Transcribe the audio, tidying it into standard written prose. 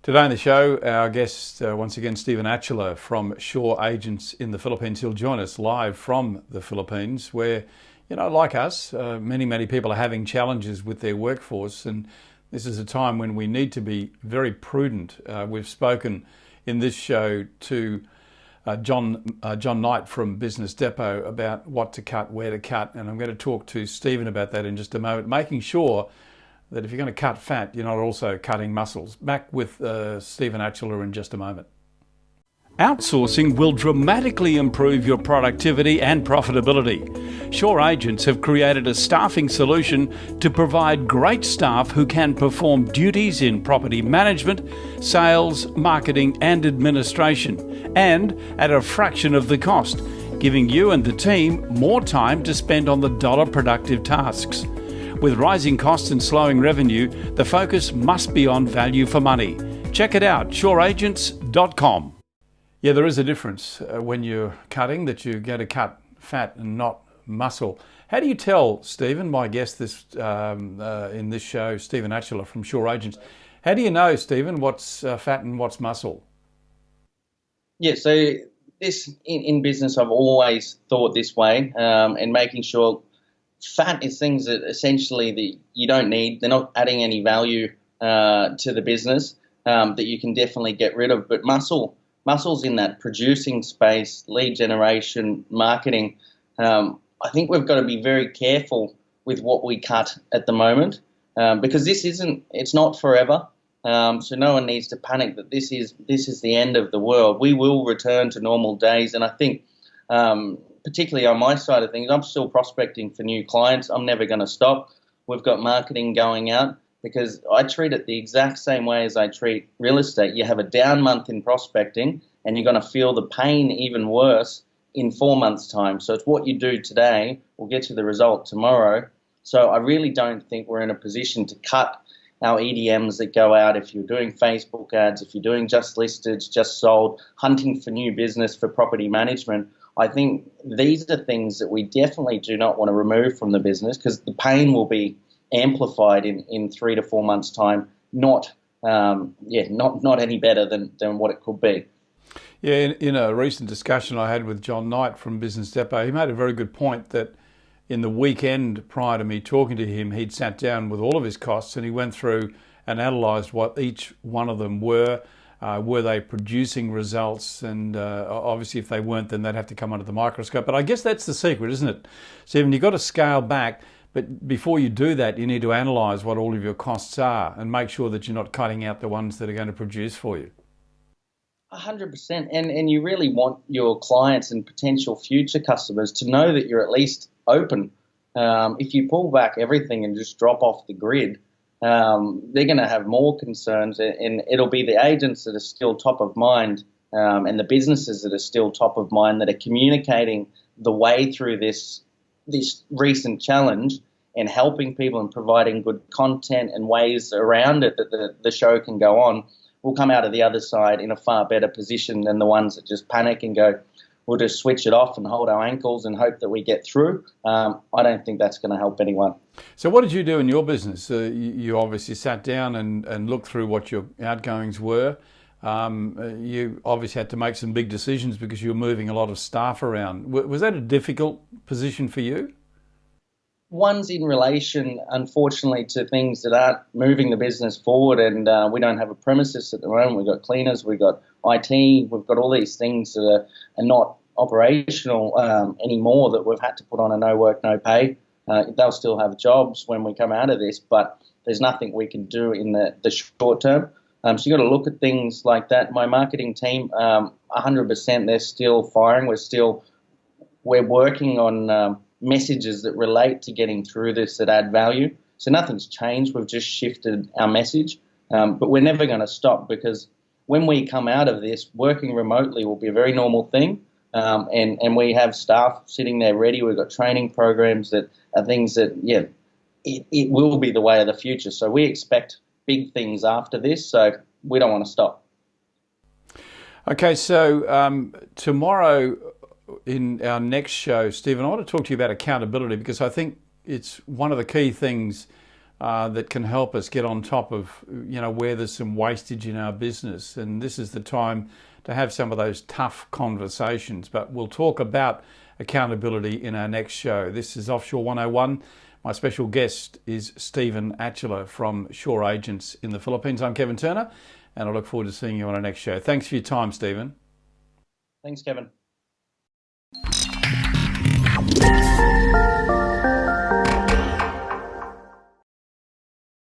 Today on the show, our guest, once again, Stephen Atchula from Shaw Agents in the Philippines. He'll join us live from the Philippines where, like us, many people are having challenges with their workforce, and this is a time when we need to be very prudent. We've spoken in this show to John Knight from Business Depot about what to cut, where to cut, and I'm going to talk to Stephen about that in just a moment, making sure that if you're going to cut fat, you're not also cutting muscles. Back with Stephen Atchula in just a moment. Outsourcing will dramatically improve your productivity and profitability. Shaw Agents have created a staffing solution to provide great staff who can perform duties in property management, sales, marketing and administration, and at a fraction of the cost, giving you and the team more time to spend on the dollar productive tasks. With rising costs and slowing revenue, the focus must be on value for money. Check it out, shawagents.com. Yeah, there is a difference when you're cutting, that you're going to cut fat and not muscle. How do you tell, Stephen, my guest in this show, Stephen Atchula from Shaw Agents, how do you know, Stephen, what's fat and what's muscle? Yeah, so this in business, I've always thought this way, and making sure fat is things that essentially that you don't need. They're not adding any value to the business that you can definitely get rid of. But muscle's in that producing space, lead generation, marketing. I think we've got to be very careful with what we cut at the moment because it's not forever. So no one needs to panic that this is the end of the world. We will return to normal days, and I think particularly on my side of things, I'm still prospecting for new clients. I'm never going to stop. We've got marketing going out because I treat it the exact same way as I treat real estate. You have a down month in prospecting and you're going to feel the pain even worse in 4 months' time. So it's what you do today will get you the result tomorrow. So I really don't think we're in a position to cut our EDMs that go out. If you're doing Facebook ads, if you're doing just listed, just sold, hunting for new business for property management, I think these are things that we definitely do not want to remove from the business because the pain will be amplified in 3 to 4 months' time, not any better than what it could be. Yeah, in a recent discussion I had with John Knight from Business Depot, he made a very good point that in the weekend prior to me talking to him, he'd sat down with all of his costs and he went through and analysed what each one of them were. Were they producing results? And obviously if they weren't, then they'd have to come under the microscope. But I guess that's the secret, isn't it, Stephen? You've got to scale back, but before you do that, you need to analyse what all of your costs are and make sure that you're not cutting out the ones that are going to produce for you. 100%. And you really want your clients and potential future customers to know that you're at least open. If you pull back everything and just drop off the grid, they're going to have more concerns, and it'll be the agents that are still top of mind and the businesses that are still top of mind that are communicating the way through this recent challenge and helping people and providing good content and ways around it that the show can go on. Will come out of the other side in a far better position than the ones that just panic and go, we'll just switch it off and hold our ankles and hope that we get through. I don't think that's going to help anyone. So what did you do in your business? You obviously sat down and looked through what your outgoings were. You obviously had to make some big decisions because you were moving a lot of staff around. Was that a difficult position for you? One's in relation, unfortunately, to things that aren't moving the business forward, and we don't have a premises at the moment. We've got cleaners, we've got IT, we've got all these things that are not operational anymore that we've had to put on a no work, no pay. They'll still have jobs when we come out of this, but there's nothing we can do in the short term. So you've got to look at things like that. My marketing team, 100%, they're still firing. We're working on messages that relate to getting through this that add value. So nothing's changed. We've just shifted our message. But we're never going to stop because when we come out of this, working remotely will be a very normal thing. And we have staff sitting there ready. We've got training programs that are things that, it will be the way of the future. So we expect big things after this. So we don't want to stop. Okay, so tomorrow in our next show, Stephen, I want to talk to you about accountability because I think it's one of the key things that can help us get on top of, where there's some wastage in our business. And this is the time to have some of those tough conversations. But we'll talk about accountability in our next show. This is Offshore 101. My special guest is Stephen Atchula from Shore Agents in the Philippines. I'm Kevin Turner, and I look forward to seeing you on our next show. Thanks for your time, Stephen. Thanks, Kevin.